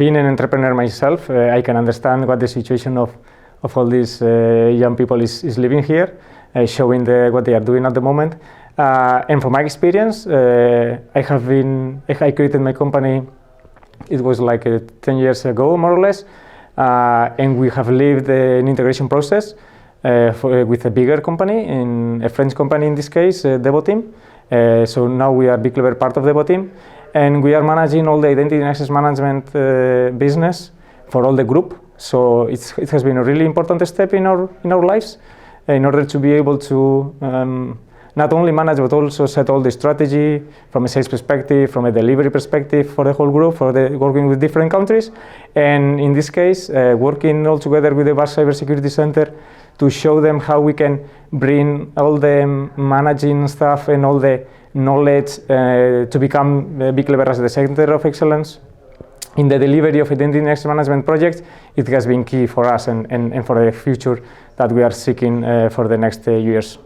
being an entrepreneur myself, I can understand what the situation of all these young people is living here, showing what they are doing at the moment. And from my experience, I created my company, it was like 10 years ago, more or less, and we have lived an integration process with a bigger company, a French company in this case, Devoteam. So now we are BigClever part of Devoteam, and we are managing all the identity and access management business for all the group. So it has been a really important step in our lives in order to be able to not only manage but also set all the strategy from a sales perspective, from a delivery perspective for the whole group, working with different countries, and in this case working all together with the Basque Cybersecurity Center to show them how we can bring all the managing stuff and all the knowledge to become BigClever as the center of excellence in the delivery of identity and access management projects. It has been key for us and for the future that we are seeking for the next years.